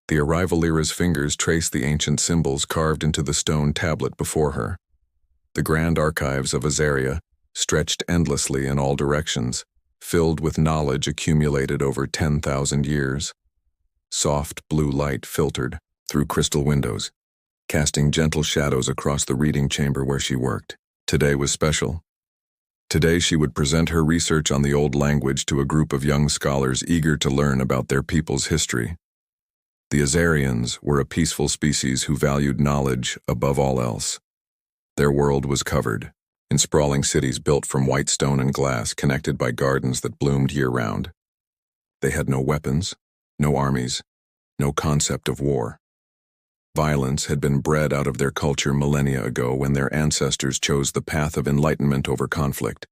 The arrival Lyra's fingers traced the ancient symbols carved into the stone tablet before her. The grand archives of Azaria stretched endlessly in all directions, filled with knowledge accumulated over 10,000 years. Soft blue light filtered through crystal windows, casting gentle shadows across the reading chamber where she worked. Today was special. Today she would present her research on the old language to a group of young scholars eager to learn about their people's history. The Azarians were a peaceful species who valued knowledge above all else. Their world was covered in sprawling cities built from white stone and glass, connected by gardens that bloomed year-round. They had no weapons, no armies, no concept of war. Violence had been bred out of their culture millennia ago when their ancestors chose the path of enlightenment over conflict.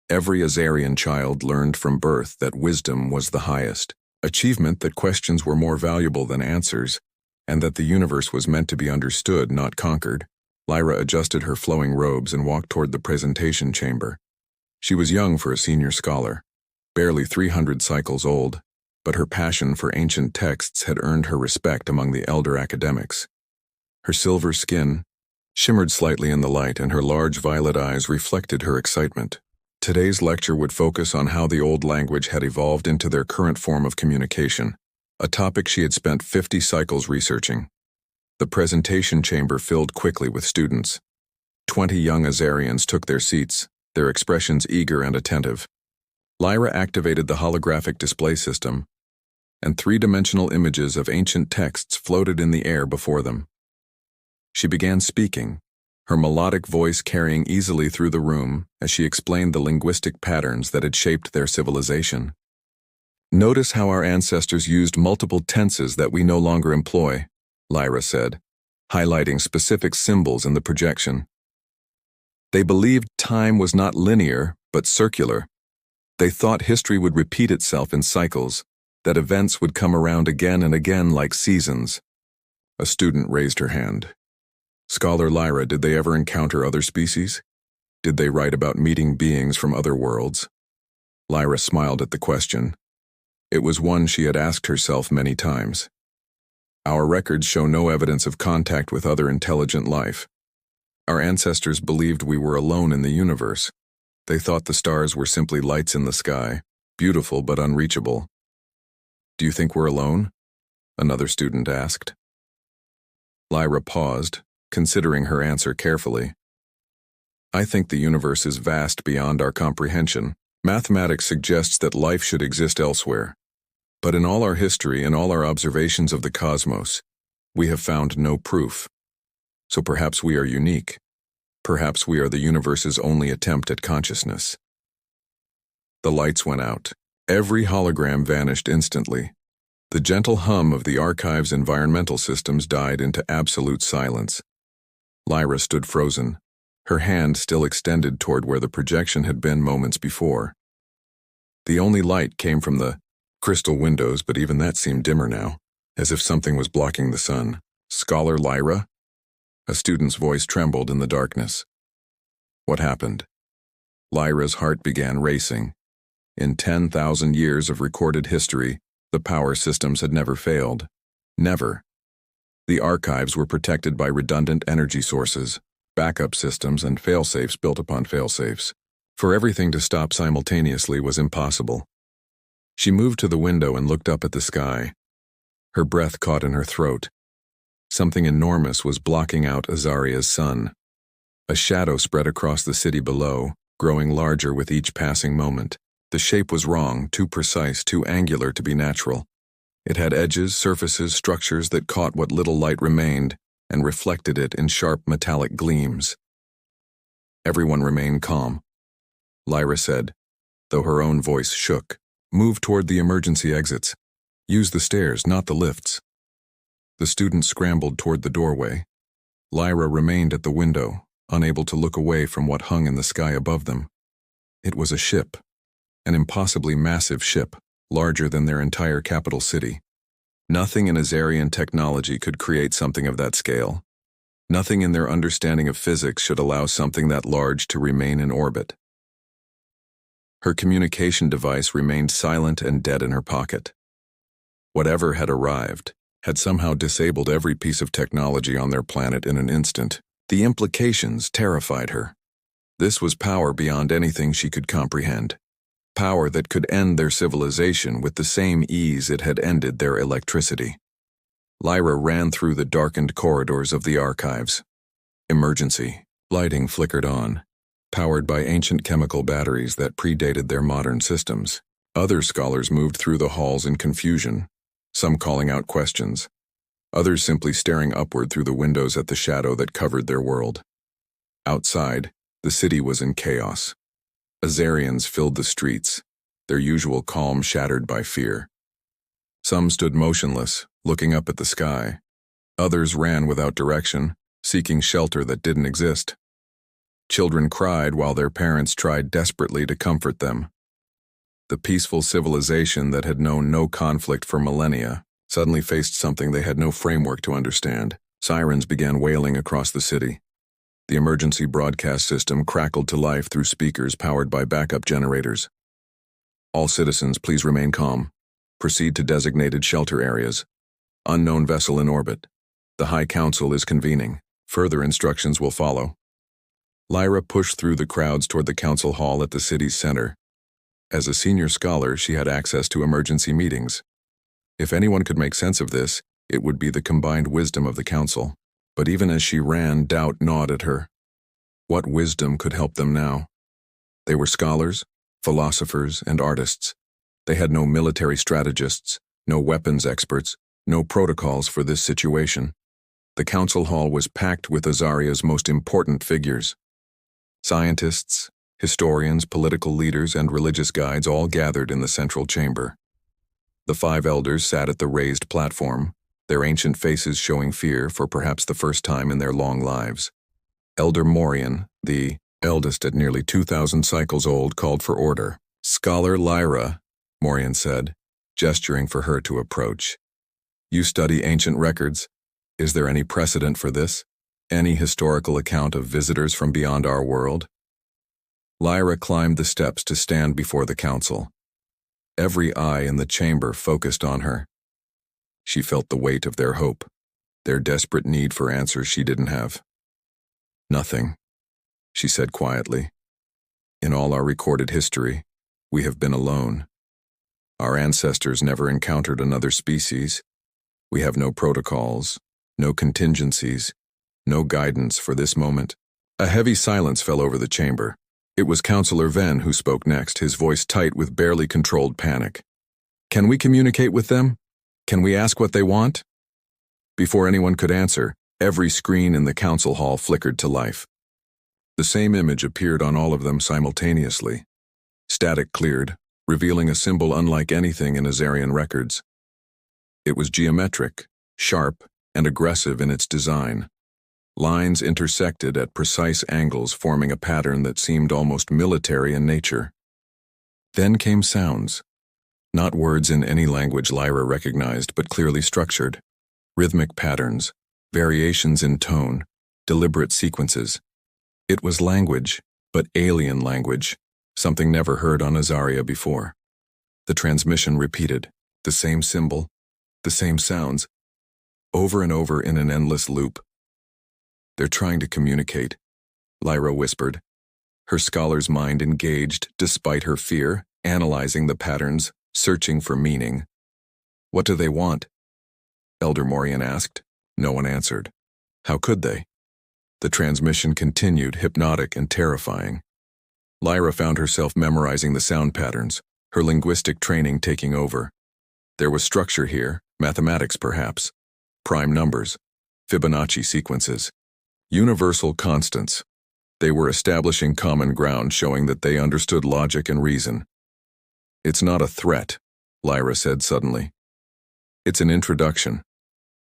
Every Azarian child learned from birth that wisdom was the highest achievement, that questions were more valuable than answers, and that the universe was meant to be understood, not conquered. Lyra adjusted her flowing robes and walked toward the presentation chamber. She was young for a senior scholar, barely 300 cycles old, but her passion for ancient texts had earned her respect among the elder academics. Her silver skin shimmered slightly in the light, and her large violet eyes reflected her excitement. Today's lecture would focus on how the old language had evolved into their current form of communication, a topic she had spent 50 cycles researching. The presentation chamber filled quickly with students. 20 young Azarians took their seats, their expressions eager and attentive. Lyra activated the holographic display system, and three-dimensional images of ancient texts floated in the air before them. She began speaking, her melodic voice carrying easily through the room as she explained the linguistic patterns that had shaped their civilization. "Notice how our ancestors used multiple tenses that we no longer employ," Lyra said, highlighting specific symbols in the projection. "They believed time was not linear, but circular. They thought history would repeat itself in cycles, that events would come around again and again like seasons." A student raised her hand. "Scholar Lyra, did they ever encounter other species? Did they write about meeting beings from other worlds?" Lyra smiled at the question. It was one she had asked herself many times. "Our records show no evidence of contact with other intelligent life. Our ancestors believed we were alone in the universe. They thought the stars were simply lights in the sky, beautiful but unreachable." "Do you think we're alone?" another student asked. Lyra paused, considering her answer carefully. "I think the universe is vast beyond our comprehension. Mathematics suggests that life should exist elsewhere. But in all our history and all our observations of the cosmos, we have found no proof. So perhaps we are unique. Perhaps we are the universe's only attempt at consciousness." The lights went out. Every hologram vanished instantly. The gentle hum of the archive's environmental systems died into absolute silence. Lyra stood frozen, her hand still extended toward where the projection had been moments before. The only light came from the crystal windows, but even that seemed dimmer now, as if something was blocking the sun. "Scholar Lyra?" A student's voice trembled in the darkness. What happened? Lyra's heart began racing. In 10,000 years of recorded history, the power systems had never failed. Never. The archives were protected by redundant energy sources, backup systems, and failsafes built upon failsafes. For everything to stop simultaneously was impossible. She moved to the window and looked up at the sky. Her breath caught in her throat. Something enormous was blocking out Azaria's sun. A shadow spread across the city below, growing larger with each passing moment. The shape was wrong, too precise, too angular to be natural. It had edges, surfaces, structures that caught what little light remained and reflected it in sharp metallic gleams. Everyone remained calm. Lyra said, though her own voice shook, "Move toward the emergency exits. Use the stairs, not the lifts." The students scrambled toward the doorway. Lyra remained at the window, unable to look away from what hung in the sky above them. It was a ship, an impossibly massive ship, larger than their entire capital city. Nothing in Azarian technology could create something of that scale. Nothing in their understanding of physics should allow something that large to remain in orbit. Her communication device remained silent and dead in her pocket. Whatever had arrived had somehow disabled every piece of technology on their planet in an instant. The implications terrified her. This was power beyond anything she could comprehend. Power that could end their civilization with the same ease it had ended their electricity. Lyra ran through the darkened corridors of the archives. Emergency. Lighting flickered on, powered by ancient chemical batteries that predated their modern systems. Other scholars moved through the halls in confusion, some calling out questions, others simply staring upward through the windows at the shadow that covered their world. Outside, the city was in chaos. Azarians filled the streets, their usual calm shattered by fear. Some stood motionless, looking up at the sky. Others ran without direction, seeking shelter that didn't exist. Children cried while their parents tried desperately to comfort them. The peaceful civilization that had known no conflict for millennia suddenly faced something they had no framework to understand. Sirens began wailing across the city. The emergency broadcast system crackled to life through speakers powered by backup generators. All citizens, please remain calm. Proceed to designated shelter areas. Unknown vessel in orbit. The High Council is convening. Further instructions will follow. Lyra pushed through the crowds toward the council hall at the city's center. As a senior scholar, she had access to emergency meetings. If anyone could make sense of this, it would be the combined wisdom of the council. But even as she ran, doubt gnawed at her. What wisdom could help them now? They were scholars, philosophers, and artists. They had no military strategists, no weapons experts, no protocols for this situation. The council hall was packed with Azaria's most important figures. Scientists, historians, political leaders, and religious guides all gathered in the central chamber. The 5 elders sat at the raised platform, their ancient faces showing fear for perhaps the first time in their long lives. Elder Morian, the eldest at nearly 2,000 cycles old, called for order. "Scholar Lyra," Morian said, gesturing for her to approach. "You study ancient records. Is there any precedent for this? Any historical account of visitors from beyond our world?" Lyra climbed the steps to stand before the council. Every eye in the chamber focused on her. She felt the weight of their hope, their desperate need for answers she didn't have. "Nothing," she said quietly. "In all our recorded history, we have been alone. Our ancestors never encountered another species. We have no protocols, no contingencies, no guidance for this moment." A heavy silence fell over the chamber. It was Counselor Venn who spoke next, his voice tight with barely controlled panic. "Can we communicate with them? Can we ask what they want?" Before anyone could answer, every screen in the council hall flickered to life. The same image appeared on all of them simultaneously. Static cleared, revealing a symbol unlike anything in Azarian records. It was geometric, sharp, and aggressive in its design. Lines intersected at precise angles, forming a pattern that seemed almost military in nature. Then came sounds. Not words in any language Lyra recognized, but clearly structured. Rhythmic patterns, variations in tone, deliberate sequences. It was language, but alien language, something never heard on Azaria before. The transmission repeated, the same symbol, the same sounds, over and over in an endless loop. "They're trying to communicate," Lyra whispered, her scholar's mind engaged despite her fear, analyzing the patterns, searching for meaning. "What do they want?" Elder Morian asked. No one answered. How could they? The transmission continued, hypnotic and terrifying. Lyra found herself memorizing the sound patterns, her linguistic training taking over. There was structure here, mathematics perhaps, prime numbers, Fibonacci sequences, universal constants. They were establishing common ground, showing that they understood logic and reason. "It's not a threat," Lyra said suddenly. "It's an introduction.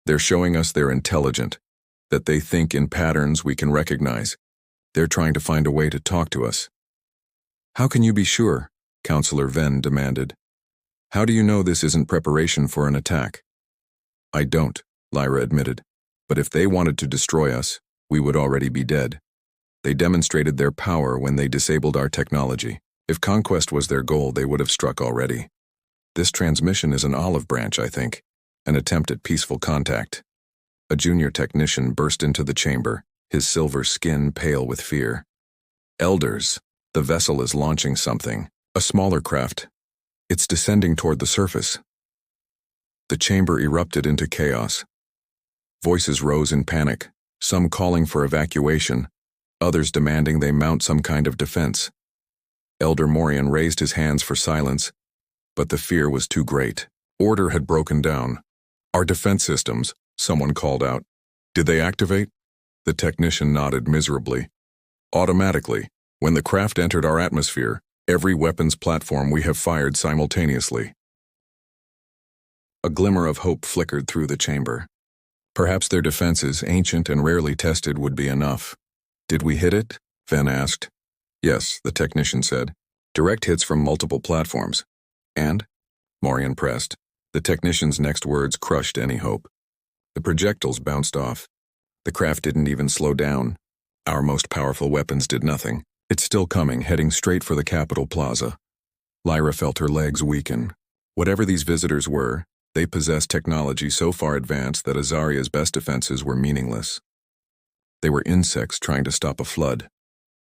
They're showing us they're intelligent, that they think in patterns we can recognize. They're trying to find a way to talk to us." "How can you be sure?" Counselor Venn demanded. "How do you know this isn't preparation for an attack?" "I don't," Lyra admitted. "But if they wanted to destroy us, we would already be dead. They demonstrated their power when they disabled our technology. If conquest was their goal, they would have struck already. This transmission is an olive branch, I think. An attempt at peaceful contact. A junior technician burst into the chamber, his silver skin pale with fear. Elders, the vessel is launching something. A smaller craft. It's descending toward the surface. The chamber erupted into chaos. Voices rose in panic, some calling for evacuation, others demanding they mount some kind of defense. Elder Morian raised his hands for silence, but the fear was too great. Order had broken down. Our defense systems, someone called out. Did they activate? The technician nodded miserably. Automatically, when the craft entered our atmosphere, every weapons platform we have fired simultaneously. A glimmer of hope flickered through the chamber. Perhaps their defenses, ancient and rarely tested, would be enough. Did we hit it? Ven asked. Yes, the technician said. Direct hits from multiple platforms. And? Morian pressed. The technician's next words crushed any hope. The projectiles bounced off. The craft didn't even slow down. Our most powerful weapons did nothing. It's still coming, heading straight for the Capitol Plaza. Lyra felt her legs weaken. Whatever these visitors were, they possessed technology so far advanced that Azaria's best defenses were meaningless. They were insects trying to stop a flood.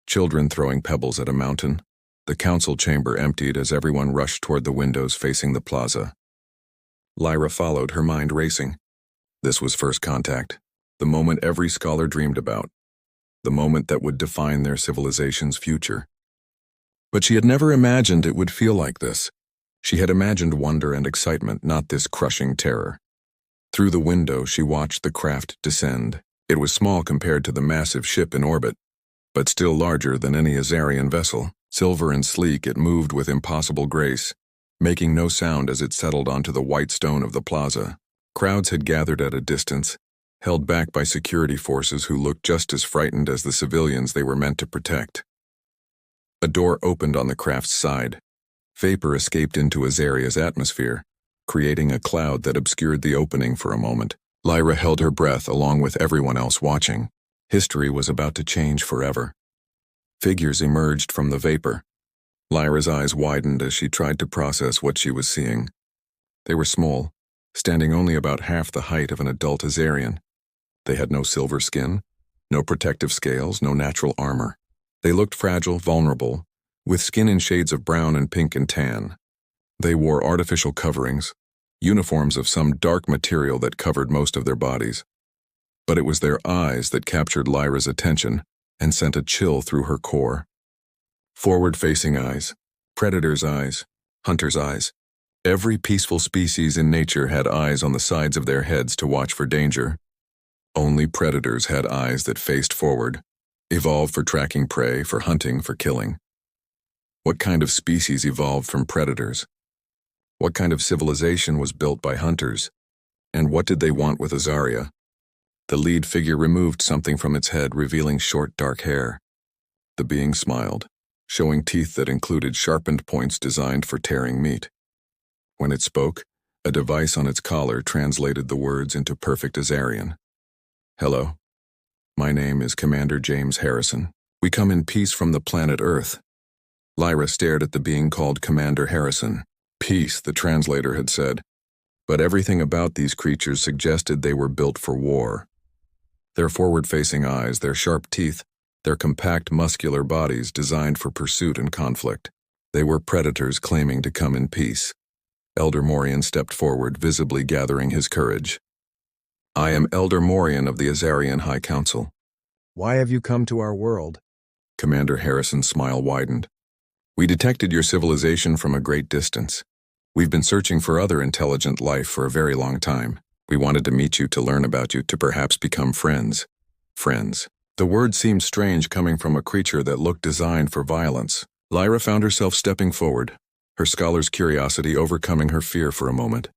Children throwing pebbles at a mountain. The council chamber emptied as everyone rushed toward the windows facing the plaza. Lyra followed, her mind racing. This was first contact, the moment every scholar dreamed about. The moment that would define their civilization's future. But she had never imagined it would feel like this. She had imagined wonder and excitement, not this crushing terror. Through the window, she watched the craft descend. It was small compared to the massive ship in orbit, but still larger than any Azarian vessel. Silver and sleek, it moved with impossible grace, making no sound as it settled onto the white stone of the plaza. Crowds had gathered at a distance, held back by security forces who looked just as frightened as the civilians they were meant to protect. A door opened on the craft's side. Vapor escaped into Azaria's atmosphere, creating a cloud that obscured the opening for a moment. Lyra held her breath along with everyone else watching. History was about to change forever. Figures emerged from the vapor. Lyra's eyes widened as she tried to process what she was seeing. They were small, standing only about half the height of an adult Azarian. They had no silver skin, no protective scales, no natural armor. They looked fragile, vulnerable, with skin in shades of brown and pink and tan. They wore artificial coverings, uniforms of some dark material that covered most of their bodies. But it was their eyes that captured Lyra's attention and sent a chill through her core. Forward-facing eyes, predator's eyes, hunter's eyes. Every peaceful species in nature had eyes on the sides of their heads to watch for danger. Only predators had eyes that faced forward, evolved for tracking prey, for hunting, for killing. What kind of species evolved from predators? What kind of civilization was built by hunters? And what did they want with Azaria? The lead figure removed something from its head, revealing short, dark hair. The being smiled, showing teeth that included sharpened points designed for tearing meat. When it spoke, a device on its collar translated the words into perfect Azarian. Hello. My name is Commander James Harrison. We come in peace from the planet Earth. Lyra stared at the being called Commander Harrison. Peace, the translator had said. But everything about these creatures suggested they were built for war. Their forward-facing eyes, their sharp teeth, their compact muscular bodies designed for pursuit and conflict. They were predators claiming to come in peace. Elder Morian stepped forward, visibly gathering his courage. I am Elder Morian of the Azarian High Council. Why have you come to our world? Commander Harrison's smile widened. We detected your civilization from a great distance. We've been searching for other intelligent life for a very long time. We wanted to meet you, to learn about you, to perhaps become friends. Friends. The word seemed strange coming from a creature that looked designed for violence. Lyra found herself stepping forward, her scholar's curiosity overcoming her fear for a moment.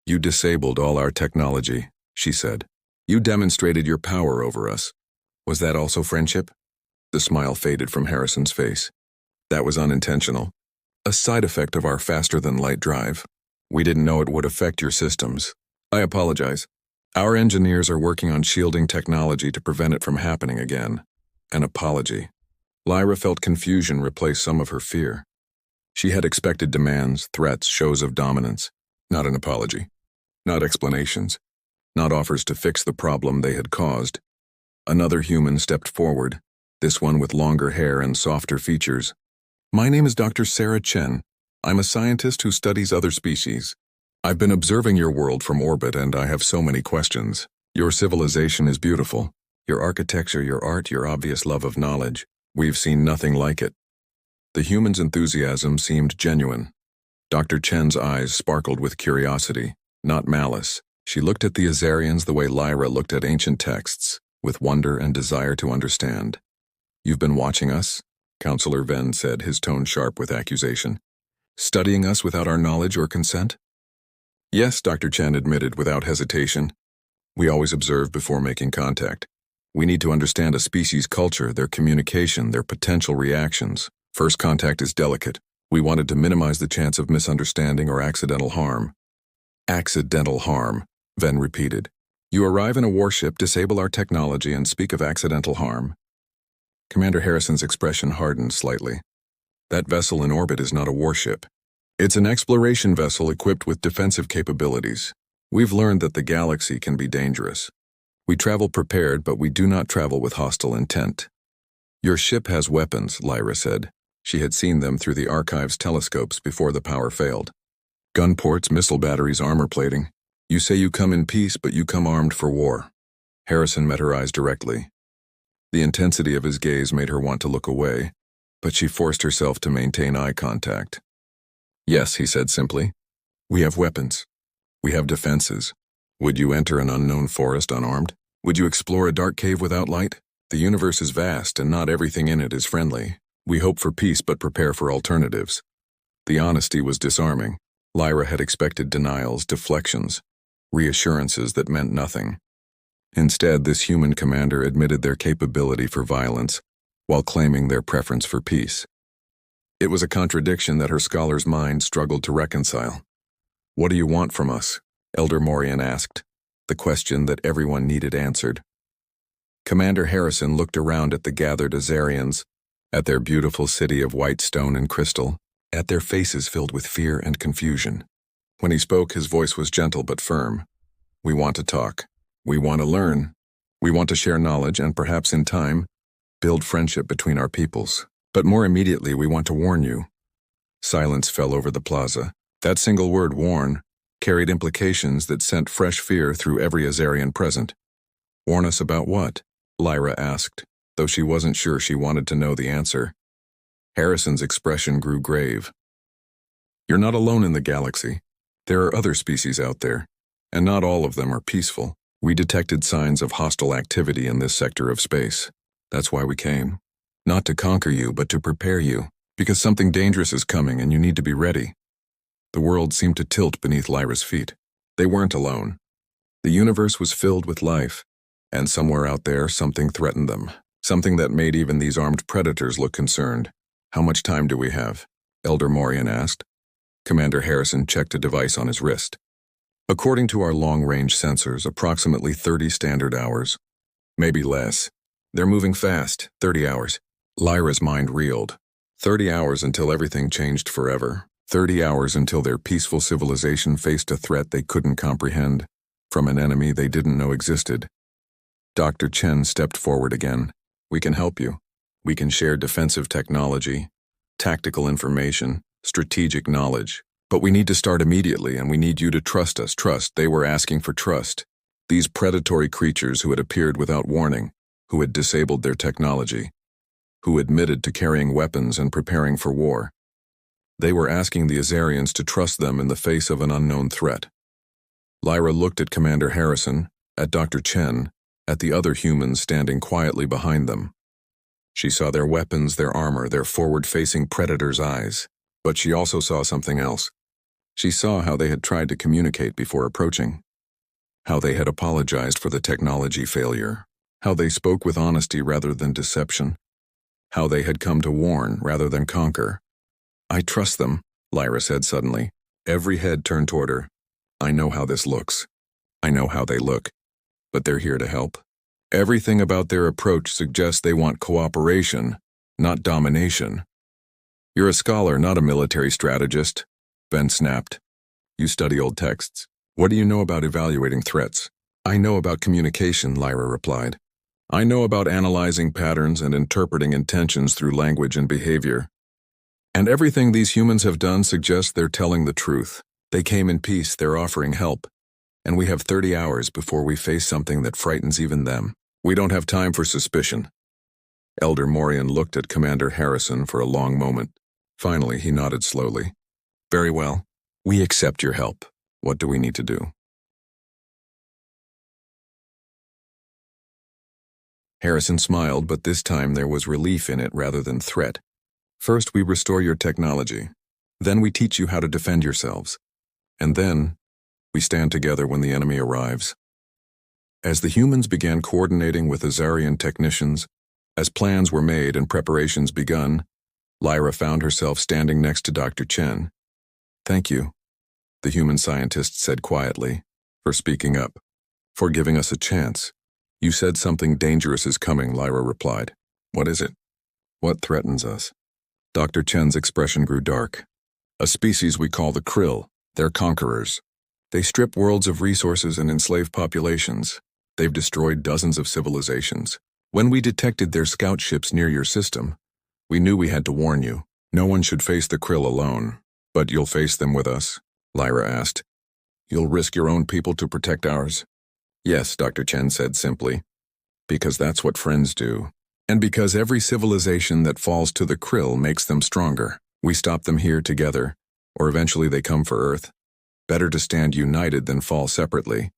You disabled all our technology, she said. You demonstrated your power over us. Was that also friendship? The smile faded from Harrison's face. That was unintentional. A side effect of our faster-than-light drive. We didn't know it would affect your systems. I apologize. Our engineers are working on shielding technology to prevent it from happening again. An apology. Lyra felt confusion replace some of her fear. She had expected demands, threats, shows of dominance, not an apology. not explanations, not offers to fix the problem they had caused. Another human stepped forward, this one with longer hair and softer features. My name is Dr. Sarah Chen. I'm a scientist who studies other species. I've been observing your world from orbit and I have so many questions. Your civilization is beautiful. Your architecture, your art, your obvious love of knowledge. We've seen nothing like it. The human's enthusiasm seemed genuine. Dr. Chen's eyes sparkled with curiosity, not malice. She looked at the Azarians the way Lyra looked at ancient texts, with wonder and desire to understand. You've been watching us? Counselor Venn said, his tone sharp with accusation. Studying us without our knowledge or consent? Yes, Dr. Chen admitted without hesitation. We always observe before making contact. We need to understand a species' culture, their communication, their potential reactions. First contact is delicate. We wanted to minimize the chance of misunderstanding or accidental harm. Accidental harm, Venn repeated. You arrive in a warship, disable our technology, and speak of accidental harm. Commander Harrison's expression hardened slightly. That vessel in orbit is not a warship. It's an exploration vessel equipped with defensive capabilities. We've learned that the galaxy can be dangerous. We travel prepared, but we do not travel with hostile intent. Your ship has weapons, Lyra said. She had seen them through the archive's telescopes before the power failed. Gun ports, missile batteries, armor plating. You say you come in peace, but you come armed for war. Harrison met her eyes directly. The intensity of his gaze made her want to look away, but she forced herself to maintain eye contact. Yes, he said simply. We have weapons. We have defenses. Would you enter an unknown forest unarmed? Would you explore a dark cave without light? The universe is vast and not everything in it is friendly. We hope for peace but prepare for alternatives. The honesty was disarming. Lyra had expected denials, deflections, reassurances that meant nothing. Instead, this human commander admitted their capability for violence while claiming their preference for peace. It was a contradiction that her scholar's mind struggled to reconcile. What do you want from us? Elder Morian asked, the question that everyone needed answered. Commander Harrison looked around at the gathered Azarians, at their beautiful city of white stone and crystal, at their faces filled with fear and confusion. When he spoke, his voice was gentle but firm. We want to talk. We want to learn. We want to share knowledge and perhaps in time, build friendship between our peoples. But more immediately, we want to warn you. Silence fell over the plaza. That single word, warn, carried implications that sent fresh fear through every Azarian present. Warn us about what? Lyra asked, though she wasn't sure she wanted to know the answer. Harrison's expression grew grave. You're not alone in the galaxy. There are other species out there, and not all of them are peaceful. We detected signs of hostile activity in this sector of space. That's why we came. Not to conquer you, but to prepare you, because something dangerous is coming and you need to be ready. The world seemed to tilt beneath Lyra's feet. They weren't alone. The universe was filled with life, and somewhere out there something threatened them, something that made even these armed predators look concerned. How much time do we have? Elder Morian asked. Commander Harrison checked a device on his wrist. According to our long-range sensors, approximately 30 standard hours. Maybe less. They're moving fast, 30 hours. Lyra's mind reeled. 30 hours until everything changed forever. 30 hours until their peaceful civilization faced a threat they couldn't comprehend, from an enemy they didn't know existed. Dr. Chen stepped forward again. We can help you. We can share defensive technology, tactical information, strategic knowledge. But we need to start immediately, and we need you to trust us. Trust. They were asking for trust. These predatory creatures who had appeared without warning, who had disabled their technology, who admitted to carrying weapons and preparing for war. They were asking the Azarians to trust them in the face of an unknown threat. Lyra looked at Commander Harrison, at Dr. Chen, at the other humans standing quietly behind them. She saw their weapons, their armor, their forward-facing predators' eyes. But she also saw something else. She saw how they had tried to communicate before approaching, how they had apologized for the technology failure, how they spoke with honesty rather than deception, how they had come to warn rather than conquer. I trust them, Lyra said suddenly. Every head turned toward her. I know how this looks. I know how they look. But they're here to help. Everything about their approach suggests they want cooperation, not domination. You're a scholar, not a military strategist, Ben snapped. You study old texts. What do you know about evaluating threats? I know about communication, Lyra replied. I know about analyzing patterns and interpreting intentions through language and behavior. And everything these humans have done suggests they're telling the truth. They came in peace, they're offering help. And we have 30 hours before we face something that frightens even them. We don't have time for suspicion. Elder Morian looked at Commander Harrison for a long moment. Finally, he nodded slowly. Very well. We accept your help. What do we need to do? Harrison smiled, but this time there was relief in it rather than threat. First, we restore your technology. Then we teach you how to defend yourselves. And then, we stand together when the enemy arrives. As the humans began coordinating with Azarian technicians, as plans were made and preparations begun, Lyra found herself standing next to Dr. Chen. Thank you, the human scientist said quietly, for speaking up, for giving us a chance. You said something dangerous is coming, Lyra replied. What is it? What threatens us? Dr. Chen's expression grew dark. A species we call the Krill. They're conquerors. They strip worlds of resources and enslave populations. They've destroyed dozens of civilizations. When we detected their scout ships near your system, we knew we had to warn you. No one should face the Krill alone. But you'll face them with us? Lyra asked. You'll risk your own people to protect ours? Yes, Dr. Chen said simply. Because that's what friends do. And because every civilization that falls to the Krill makes them stronger. We stop them here together, or eventually they come for Earth. Better to stand united than fall separately.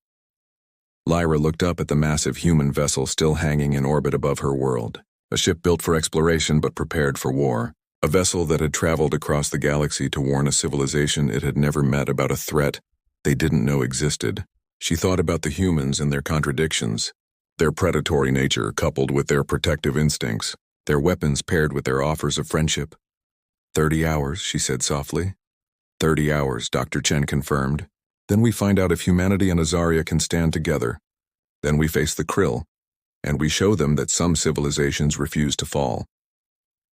Lyra looked up at the massive human vessel still hanging in orbit above her world. A ship built for exploration but prepared for war. A vessel that had traveled across the galaxy to warn a civilization it had never met about a threat they didn't know existed. She thought about the humans and their contradictions, their predatory nature coupled with their protective instincts, their weapons paired with their offers of friendship. 30 hours, she said softly. 30 hours, Dr. Chen confirmed. Then we find out if humanity and Azaria can stand together. Then we face the Krill, and we show them that some civilizations refuse to fall.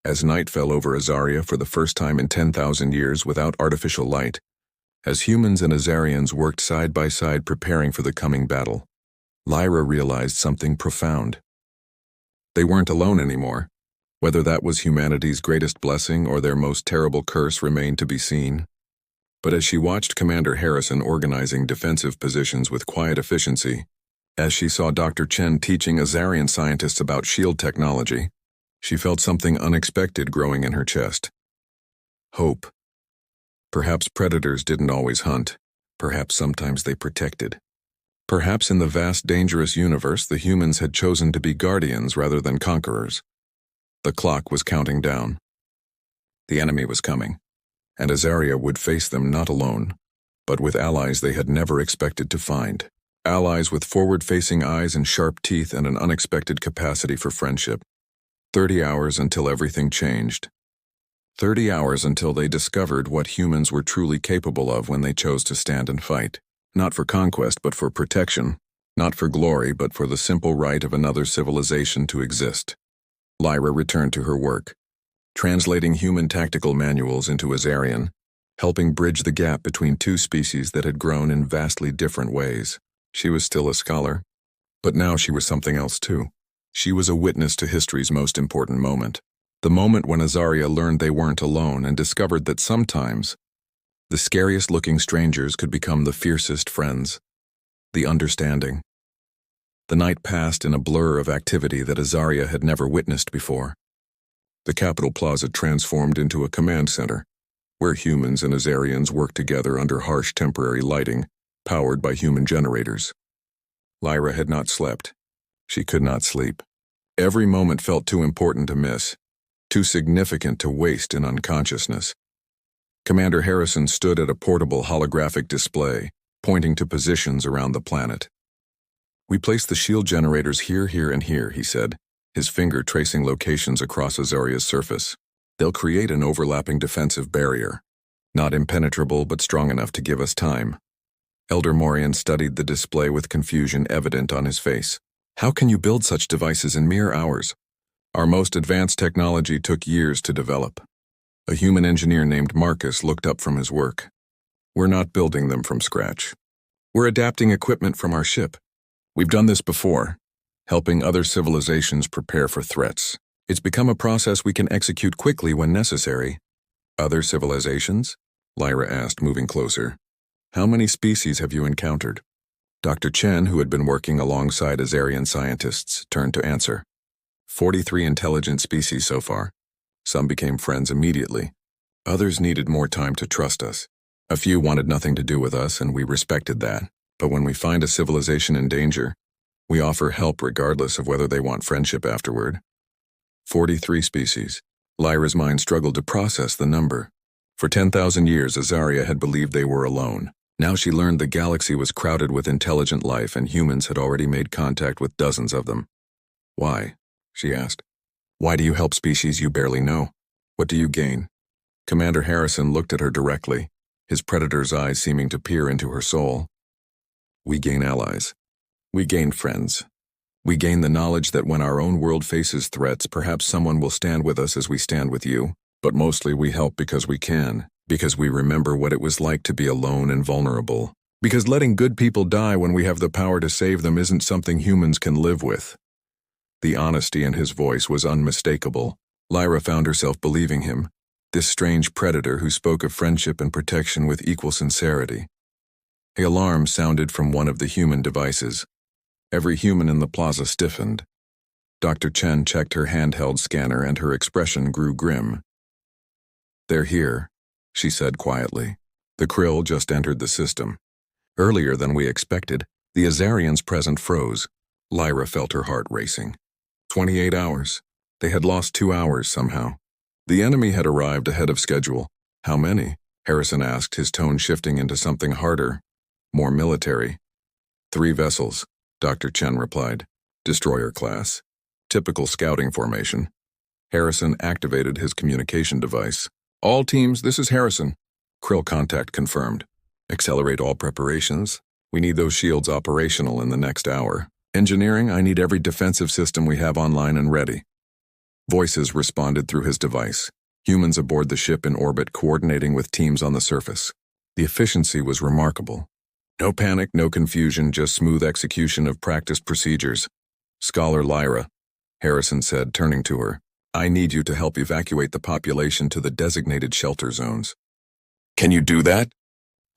As night fell over Azaria for the first time in 10,000 years without artificial light, as humans and Azarians worked side by side preparing for the coming battle, Lyra realized something profound. They weren't alone anymore. Whether that was humanity's greatest blessing or their most terrible curse remained to be seen. But as she watched Commander Harrison organizing defensive positions with quiet efficiency, as she saw Dr. Chen teaching Azarian scientists about shield technology, she felt something unexpected growing in her chest. Hope. Perhaps predators didn't always hunt. Perhaps sometimes they protected. Perhaps in the vast, dangerous universe, the humans had chosen to be guardians rather than conquerors. The clock was counting down. The enemy was coming, and Azaria would face them not alone, but with allies they had never expected to find. Allies with forward-facing eyes and sharp teeth and an unexpected capacity for friendship. 30 hours until everything changed. 30 hours until they discovered what humans were truly capable of when they chose to stand and fight. Not for conquest, but for protection. Not for glory, but for the simple right of another civilization to exist. Lyra returned to her work, translating human tactical manuals into Azarian, helping bridge the gap between two species that had grown in vastly different ways. She was still a scholar, but now she was something else too. She was a witness to history's most important moment. The moment when Azaria learned they weren't alone and discovered that sometimes the scariest-looking strangers could become the fiercest friends. The understanding. The night passed in a blur of activity that Azaria had never witnessed before. The Capitol Plaza transformed into a command center, where humans and Azarians worked together under harsh temporary lighting, powered by human generators. Lyra had not slept. She could not sleep. Every moment felt too important to miss, too significant to waste in unconsciousness. Commander Harrison stood at a portable holographic display, pointing to positions around the planet. We place the shield generators here, here, and here, he said, his finger tracing locations across Azaria's surface. They'll create an overlapping defensive barrier. Not impenetrable, but strong enough to give us time. Elder Morian studied the display with confusion evident on his face. How can you build such devices in mere hours? Our most advanced technology took years to develop. A human engineer named Marcus looked up from his work. We're not building them from scratch. We're adapting equipment from our ship. We've done this before, helping other civilizations prepare for threats. It's become a process we can execute quickly when necessary. Other civilizations? Lyra asked, moving closer. How many species have you encountered? Dr. Chen, who had been working alongside Azarian scientists, turned to answer. 43 intelligent species so far. Some became friends immediately. Others needed more time to trust us. A few wanted nothing to do with us, and we respected that. But when we find a civilization in danger, we offer help regardless of whether they want friendship afterward. 43 species. Lyra's mind struggled to process the number. For 10,000 years, Azaria had believed they were alone. Now she learned the galaxy was crowded with intelligent life and humans had already made contact with dozens of them. Why? She asked. Why do you help species you barely know? What do you gain? Commander Harrison looked at her directly, his predator's eyes seeming to peer into her soul. We gain allies. We gain friends. We gain the knowledge that when our own world faces threats, perhaps someone will stand with us as we stand with you. But mostly we help because we can, because we remember what it was like to be alone and vulnerable. Because letting good people die when we have the power to save them isn't something humans can live with. The honesty in his voice was unmistakable. Lyra found herself believing him, this strange predator who spoke of friendship and protection with equal sincerity. An alarm sounded from one of the human devices. Every human in the plaza stiffened. Dr. Chen checked her handheld scanner and her expression grew grim. They're here, she said quietly. The krill just entered the system. Earlier than we expected, the Azarians present froze. Lyra felt her heart racing. 28 hours. They had lost 2 hours somehow. The enemy had arrived ahead of schedule. How many? Harrison asked, his tone shifting into something harder, more military. 3 vessels, Dr. Chen replied. Destroyer class. Typical scouting formation. Harrison activated his communication device. All teams, this is Harrison. Krill contact confirmed. Accelerate all preparations. We need those shields operational in the next hour. Engineering, I need every defensive system we have online and ready. Voices responded through his device. Humans aboard the ship in orbit coordinating with teams on the surface. The efficiency was remarkable. No panic, no confusion, just smooth execution of practiced procedures. Scholar Lyra, Harrison said, turning to her. I need you to help evacuate the population to the designated shelter zones. Can you do that?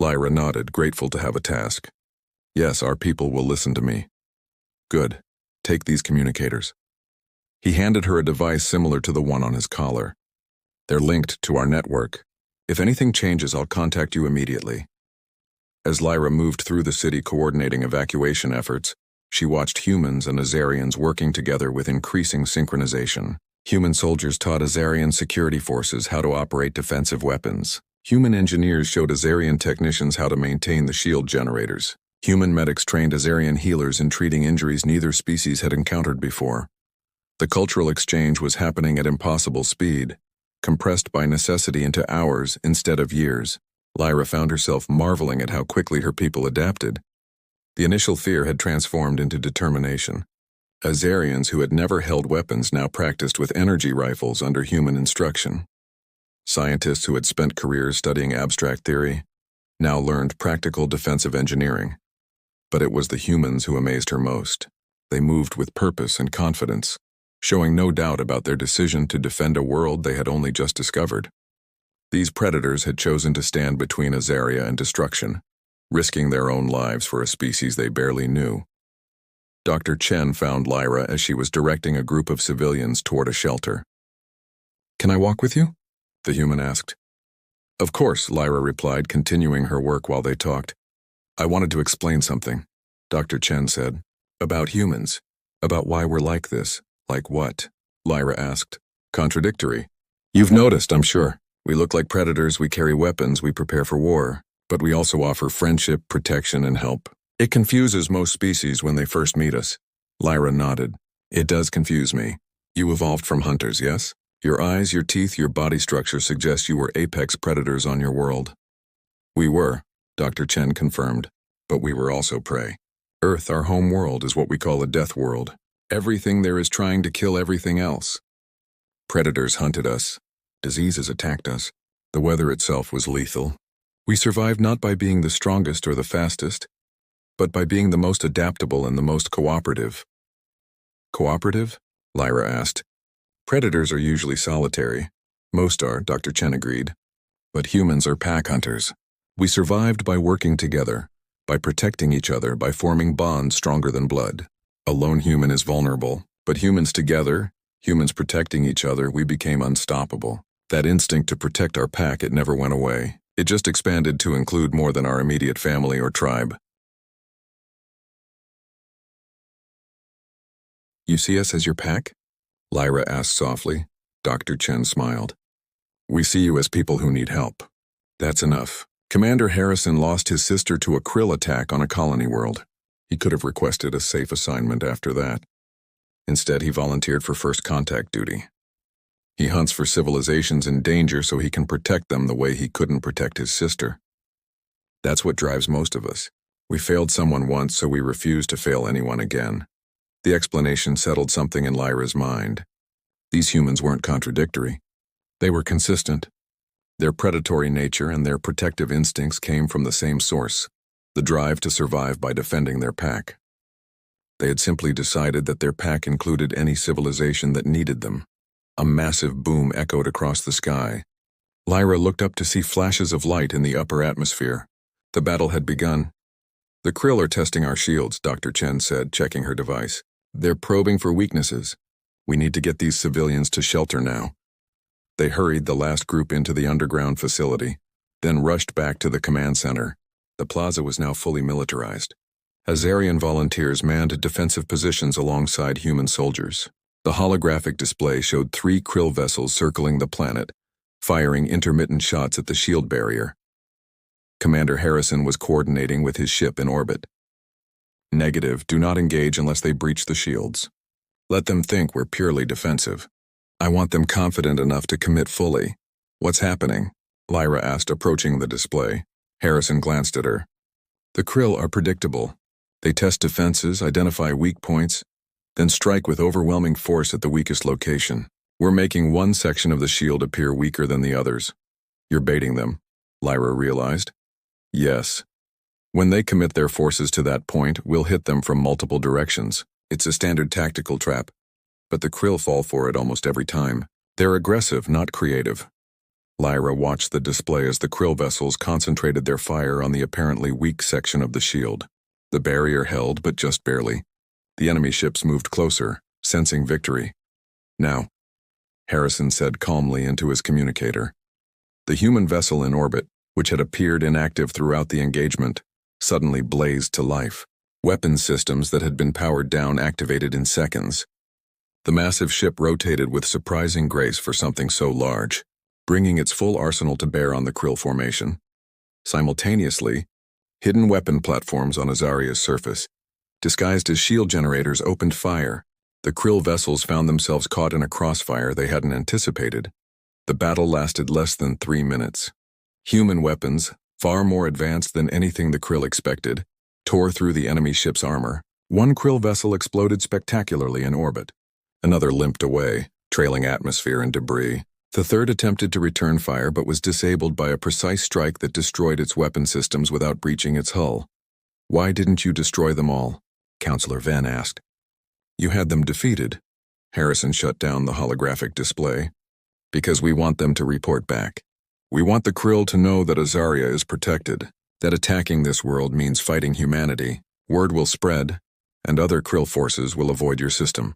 Lyra nodded, grateful to have a task. Yes, our people will listen to me. Good. Take these communicators. He handed her a device similar to the one on his collar. They're linked to our network. If anything changes, I'll contact you immediately. As Lyra moved through the city coordinating evacuation efforts, she watched humans and Azarians working together with increasing synchronization. Human soldiers taught Azarian security forces how to operate defensive weapons. Human engineers showed Azarian technicians how to maintain the shield generators. Human medics trained Azarian healers in treating injuries neither species had encountered before. The cultural exchange was happening at impossible speed, compressed by necessity into hours instead of years. Lyra found herself marveling at how quickly her people adapted. The initial fear had transformed into determination. Azarians who had never held weapons now practiced with energy rifles under human instruction. Scientists who had spent careers studying abstract theory now learned practical defensive engineering. But it was the humans who amazed her most. They moved with purpose and confidence, showing no doubt about their decision to defend a world they had only just discovered. These predators had chosen to stand between Azaria and destruction, risking their own lives for a species they barely knew. Dr. Chen found Lyra as she was directing a group of civilians toward a shelter. Can I walk with you? The human asked. Of course, Lyra replied, continuing her work while they talked. I wanted to explain something, Dr. Chen said. About humans. About why we're like this. Like what? Lyra asked. Contradictory. You've noticed, I'm sure. We look like predators, we carry weapons, we prepare for war. But we also offer friendship, protection, and help. It confuses most species when they first meet us. Lyra nodded. It does confuse me. You evolved from hunters, yes? Your eyes, your teeth, your body structure suggest you were apex predators on your world. We were, Dr. Chen confirmed, but we were also prey. Earth, our home world, is what we call a death world. Everything there is trying to kill everything else. Predators hunted us. Diseases attacked us. The weather itself was lethal. We survived not by being the strongest or the fastest, but by being the most adaptable and the most cooperative. Cooperative? Lyra asked. Predators are usually solitary. Most are, Dr. Chen agreed. But humans are pack hunters. We survived by working together, by protecting each other, by forming bonds stronger than blood. A lone human is vulnerable, but humans together, humans protecting each other, we became unstoppable. That instinct to protect our pack, it never went away. It just expanded to include more than our immediate family or tribe. You see us as your pack? Lyra asked softly. Dr. Chen smiled. We see you as people who need help. That's enough. Commander Harrison lost his sister to a krill attack on a colony world. He could have requested a safe assignment after that. Instead, he volunteered for first contact duty. He hunts for civilizations in danger so he can protect them the way he couldn't protect his sister. That's what drives most of us. We failed someone once, so we refuse to fail anyone again. The explanation settled something in Lyra's mind. These humans weren't contradictory. They were consistent. Their predatory nature and their protective instincts came from the same source, the drive to survive by defending their pack. They had simply decided that their pack included any civilization that needed them. A massive boom echoed across the sky. Lyra looked up to see flashes of light in the upper atmosphere. The battle had begun. The krill are testing our shields, Dr. Chen said, checking her device. They're probing for weaknesses. We need to get these civilians to shelter now. They hurried the last group into the underground facility, then rushed back to the command center. The plaza was now fully militarized. Azarian volunteers manned defensive positions alongside human soldiers. The holographic display showed 3 krill vessels circling the planet, firing intermittent shots at the shield barrier. Commander Harrison was coordinating with his ship in orbit. Negative, do not engage unless they breach the shields. Let them think we're purely defensive. I want them confident enough to commit fully. What's happening? Lyra asked, approaching the display. Harrison glanced at her. The krill are predictable. They test defenses, identify weak points, then strike with overwhelming force at the weakest location. We're making one section of the shield appear weaker than the others. You're baiting them, Lyra realized. Yes. When they commit their forces to that point, we'll hit them from multiple directions. It's a standard tactical trap, but the krill fall for it almost every time. They're aggressive, not creative. Lyra watched the display as the krill vessels concentrated their fire on the apparently weak section of the shield. The barrier held, but just barely. The enemy ships moved closer, sensing victory. Now, Harrison said calmly into his communicator. The human vessel in orbit, which had appeared inactive throughout the engagement, suddenly blazed to life. Weapons systems that had been powered down activated in seconds. The massive ship rotated with surprising grace for something so large, bringing its full arsenal to bear on the krill formation. Simultaneously, hidden weapon platforms on Azaria's surface, disguised as shield generators, opened fire. The krill vessels found themselves caught in a crossfire they hadn't anticipated. The battle lasted less than 3 minutes. Human weapons, far more advanced than anything the krill expected, tore through the enemy ship's armor. One krill vessel exploded spectacularly in orbit. Another limped away, trailing atmosphere and debris. The third attempted to return fire but was disabled by a precise strike that destroyed its weapon systems without breaching its hull. Why didn't you destroy them all? Counselor Venn asked. You had them defeated. Harrison shut down the holographic display. Because we want them to report back. We want the krill to know that Azaria is protected, that attacking this world means fighting humanity. Word will spread, and other krill forces will avoid your system.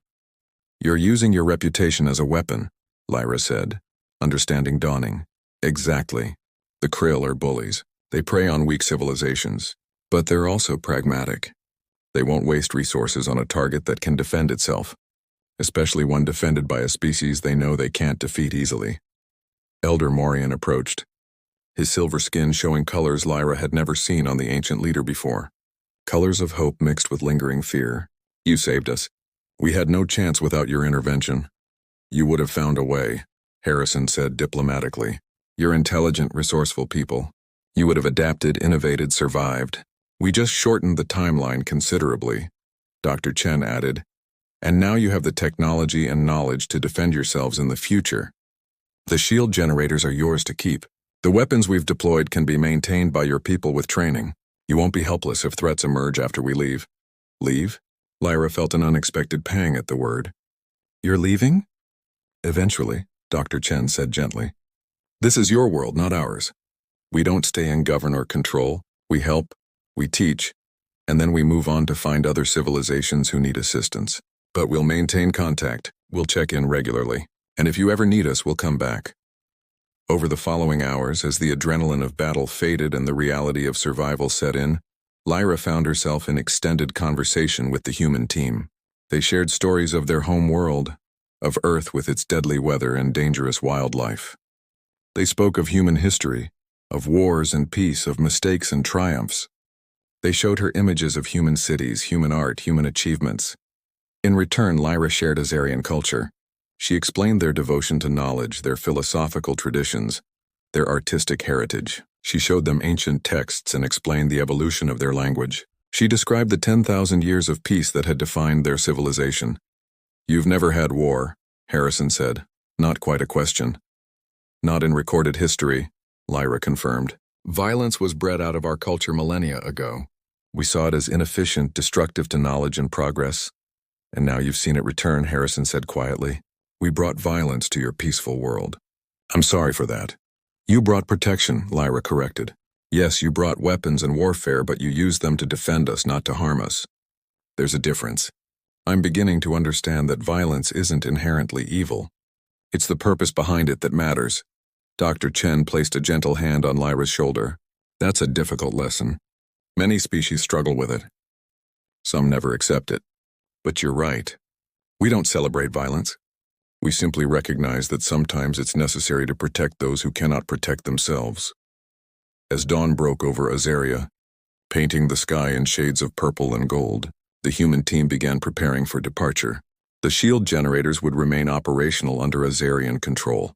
You're using your reputation as a weapon, Lyra said, understanding dawning. Exactly. The krill are bullies. They prey on weak civilizations, but they're also pragmatic. They won't waste resources on a target that can defend itself, especially one defended by a species they know they can't defeat easily. Elder Morian approached, his silver skin showing colors Lyra had never seen on the ancient leader before. Colors of hope mixed with lingering fear. You saved us. We had no chance without your intervention. You would have found a way, Harrison said diplomatically. You're intelligent, resourceful people. You would have adapted, innovated, survived. We just shortened the timeline considerably, Dr. Chen added. And now you have the technology and knowledge to defend yourselves in the future. The shield generators are yours to keep. The weapons we've deployed can be maintained by your people with training. You won't be helpless if threats emerge after we leave. Leave? Lyra felt an unexpected pang at the word. You're leaving? Eventually, Dr. Chen said gently. This is your world, not ours. We don't stay and govern or control. We help, we teach, and then we move on to find other civilizations who need assistance. But we'll maintain contact, we'll check in regularly, and if you ever need us, we'll come back. Over the following hours, as the adrenaline of battle faded and the reality of survival set in, Lyra found herself in extended conversation with the human team. They shared stories of their home world, of Earth with its deadly weather and dangerous wildlife. They spoke of human history, of wars and peace, of mistakes and triumphs. They showed her images of human cities, human art, human achievements. In return, Lyra shared Azarian culture. She explained their devotion to knowledge, their philosophical traditions, their artistic heritage. She showed them ancient texts and explained the evolution of their language. She described the 10,000 years of peace that had defined their civilization. You've never had war, Harrison said. Not quite a question. Not in recorded history, Lyra confirmed. Violence was bred out of our culture millennia ago. We saw it as inefficient, destructive to knowledge and progress. And now you've seen it return, Harrison said quietly. We brought violence to your peaceful world. I'm sorry for that. You brought protection, Lyra corrected. Yes, you brought weapons and warfare, but you used them to defend us, not to harm us. There's a difference. I'm beginning to understand that violence isn't inherently evil. It's the purpose behind it that matters. Dr. Chen placed a gentle hand on Lyra's shoulder. That's a difficult lesson. Many species struggle with it. Some never accept it. But you're right. We don't celebrate violence. We simply recognize that sometimes it's necessary to protect those who cannot protect themselves. As dawn broke over Azaria, painting the sky in shades of purple and gold, the human team began preparing for departure. The shield generators would remain operational under Azarian control.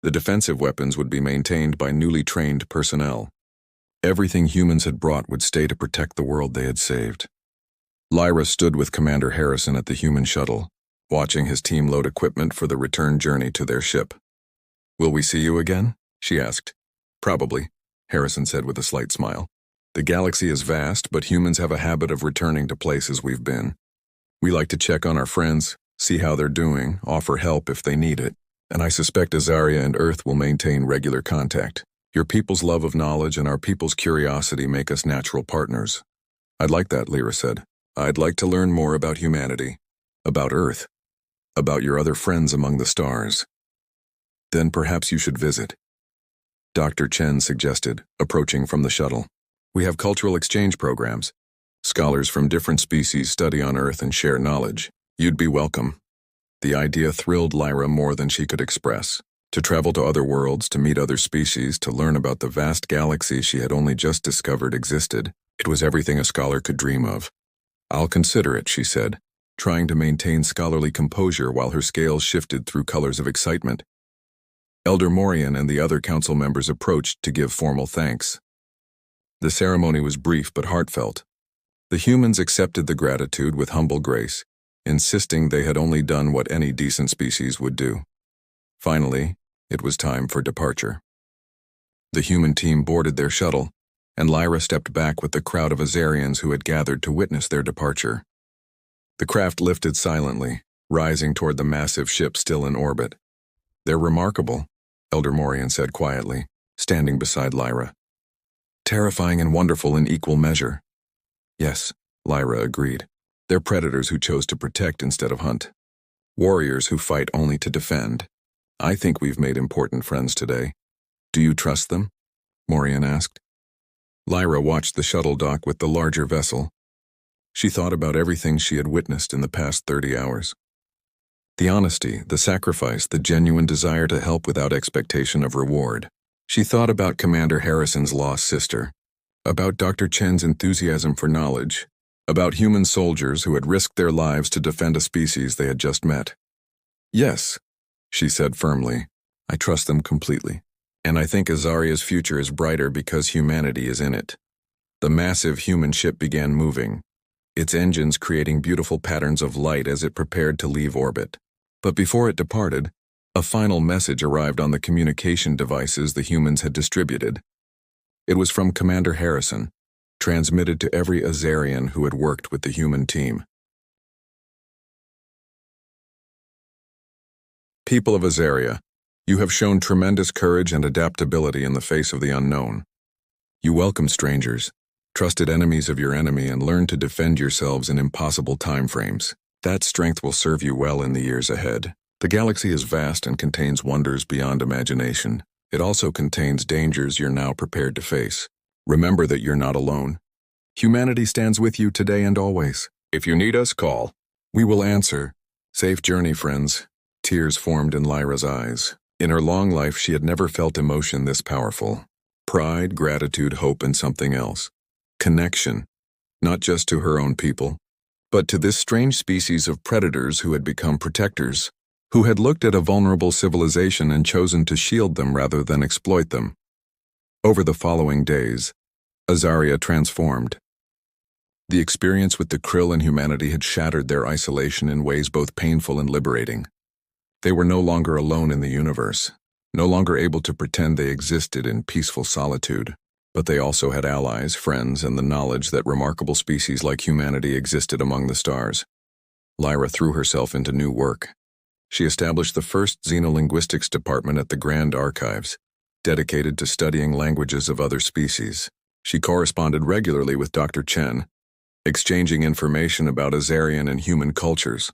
The defensive weapons would be maintained by newly trained personnel. Everything humans had brought would stay to protect the world they had saved. Lyra stood with Commander Harrison at the human shuttle, watching his team load equipment for the return journey to their ship. Will we see you again? She asked. Probably, Harrison said with a slight smile. The galaxy is vast, but humans have a habit of returning to places we've been. We like to check on our friends, see how they're doing, offer help if they need it, and I suspect Azaria and Earth will maintain regular contact. Your people's love of knowledge and our people's curiosity make us natural partners. I'd like that, Lyra said. I'd like to learn more about humanity, about Earth, about your other friends among the stars. Then perhaps you should visit. Dr. Chen suggested, approaching from the shuttle. We have cultural exchange programs. Scholars from different species study on Earth and share knowledge. You'd be welcome. The idea thrilled Lyra more than she could express. To travel to other worlds, to meet other species, to learn about the vast galaxy she had only just discovered existed. It was everything a scholar could dream of. I'll consider it, she said, trying to maintain scholarly composure while her scales shifted through colors of excitement. Elder Morian and the other council members approached to give formal thanks. The ceremony was brief but heartfelt. The humans accepted the gratitude with humble grace, insisting they had only done what any decent species would do. Finally, it was time for departure. The human team boarded their shuttle, and Lyra stepped back with the crowd of Azarians who had gathered to witness their departure. The craft lifted silently, rising toward the massive ship still in orbit. They're remarkable, Elder Morian said quietly, standing beside Lyra. Terrifying and wonderful in equal measure. Yes, Lyra agreed. They're predators who chose to protect instead of hunt. Warriors who fight only to defend. I think we've made important friends today. Do you trust them? Morian asked. Lyra watched the shuttle dock with the larger vessel. She thought about everything she had witnessed in the past 30 hours. The honesty, the sacrifice, the genuine desire to help without expectation of reward. She thought about Commander Harrison's lost sister, about Dr. Chen's enthusiasm for knowledge, about human soldiers who had risked their lives to defend a species they had just met. Yes, she said firmly, I trust them completely. And I think Azaria's future is brighter because humanity is in it. The massive human ship began moving, its engines creating beautiful patterns of light as it prepared to leave orbit. But before it departed, a final message arrived on the communication devices the humans had distributed. It was from Commander Harrison, transmitted to every Azarian who had worked with the human team. People of Azaria, you have shown tremendous courage and adaptability in the face of the unknown. You welcome strangers, trusted enemies of your enemy, and learn to defend yourselves in impossible timeframes. That strength will serve you well in the years ahead. The galaxy is vast and contains wonders beyond imagination. It also contains dangers you're now prepared to face. Remember that you're not alone. Humanity stands with you today and always. If you need us, call. We will answer. Safe journey, friends. Tears formed in Lyra's eyes. In her long life, she had never felt emotion this powerful. Pride, gratitude, hope, and something else. Connection. Not just to her own people, but to this strange species of predators who had become protectors, who had looked at a vulnerable civilization and chosen to shield them rather than exploit them. Over the following days, Azaria transformed. The experience with the Krill and humanity had shattered their isolation in ways both painful and liberating. They were no longer alone in the universe, no longer able to pretend they existed in peaceful solitude. But they also had allies, friends, and the knowledge that remarkable species like humanity existed among the stars. Lyra threw herself into new work. She established the first xenolinguistics department at the Grand Archives, dedicated to studying languages of other species. She corresponded regularly with Dr. Chen, exchanging information about Azarian and human cultures.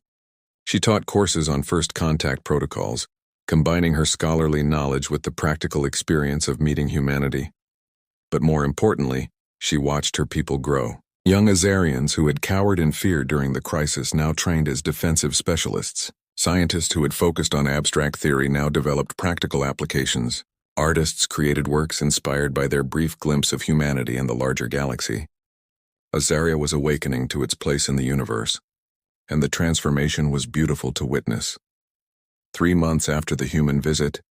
She taught courses on first contact protocols, combining her scholarly knowledge with the practical experience of meeting humanity. But more importantly, she watched her people grow. Young Azarians who had cowered in fear during the crisis now trained as defensive specialists. Scientists who had focused on abstract theory now developed practical applications. Artists created works inspired by their brief glimpse of humanity and the larger galaxy. Azaria was awakening to its place in the universe, and the transformation was beautiful to witness. 3 months after the human visit,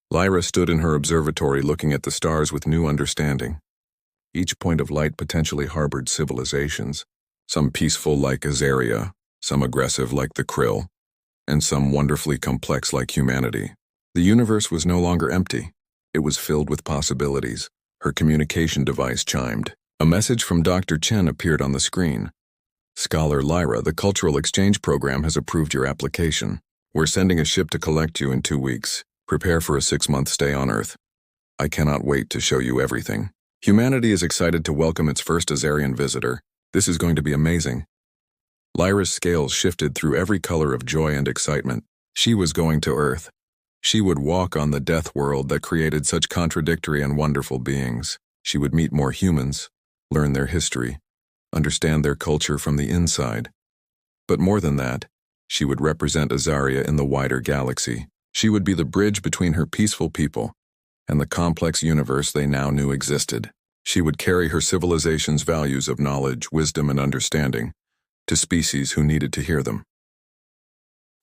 Lyra stood in her observatory looking at the stars with new understanding. Each point of light potentially harbored civilizations, some peaceful like Azaria, some aggressive like the Krill, and some wonderfully complex like humanity. The universe was no longer empty. It was filled with possibilities. Her communication device chimed. A message from Dr. Chen appeared on the screen. Scholar Lyra, the Cultural Exchange Program has approved your application. We're sending a ship to collect you in 2 weeks. Prepare for a 6-month stay on Earth. I cannot wait to show you everything. Humanity is excited to welcome its first Azarian visitor. This is going to be amazing. Lyra's scales shifted through every color of joy and excitement. She was going to Earth. She would walk on the death world that created such contradictory and wonderful beings. She would meet more humans, learn their history, understand their culture from the inside. But more than that, she would represent Azaria in the wider galaxy. She would be the bridge between her peaceful people and the complex universe they now knew existed. She would carry her civilization's values of knowledge, wisdom, and understanding to species who needed to hear them.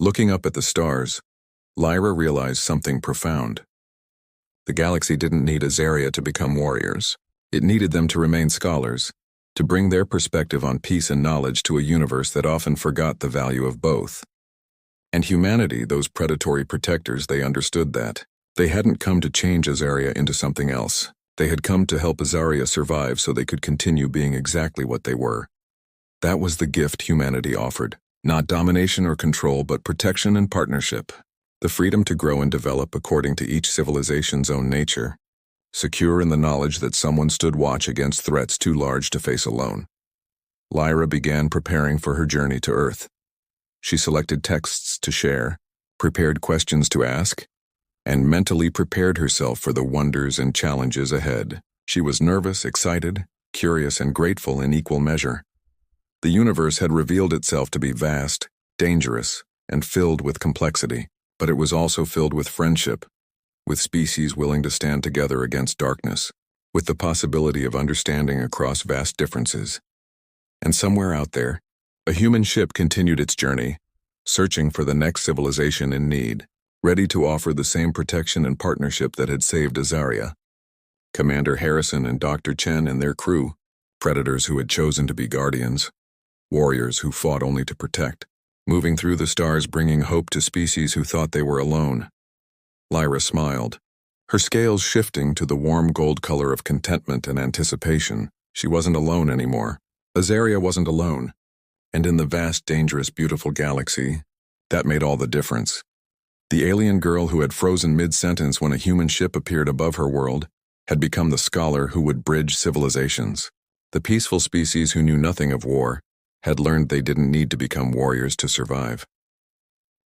Looking up at the stars, Lyra realized something profound. The galaxy didn't need Azaria to become warriors. It needed them to remain scholars, to bring their perspective on peace and knowledge to a universe that often forgot the value of both. And humanity, those predatory protectors, they understood that. They hadn't come to change Azaria into something else. They had come to help Azaria survive so they could continue being exactly what they were. That was the gift humanity offered. Not domination or control, but protection and partnership. The freedom to grow and develop according to each civilization's own nature. Secure in the knowledge that someone stood watch against threats too large to face alone. Lyra began preparing for her journey to Earth. She selected texts to share, prepared questions to ask, and mentally prepared herself for the wonders and challenges ahead. She was nervous, excited, curious, and grateful in equal measure. The universe had revealed itself to be vast, dangerous, and filled with complexity, but it was also filled with friendship, with species willing to stand together against darkness, with the possibility of understanding across vast differences. And somewhere out there, a human ship continued its journey, searching for the next civilization in need, ready to offer the same protection and partnership that had saved Azaria. Commander Harrison and Dr. Chen and their crew, predators who had chosen to be guardians, warriors who fought only to protect, moving through the stars bringing hope to species who thought they were alone. Lyra smiled, her scales shifting to the warm gold color of contentment and anticipation. She wasn't alone anymore. Azaria wasn't alone. And in the vast, dangerous, beautiful galaxy, that made all the difference. The alien girl who had frozen mid-sentence when a human ship appeared above her world had become the scholar who would bridge civilizations. The peaceful species who knew nothing of war had learned they didn't need to become warriors to survive.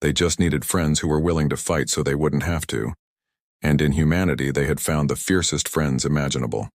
They just needed friends who were willing to fight so they wouldn't have to. And in humanity, they had found the fiercest friends imaginable.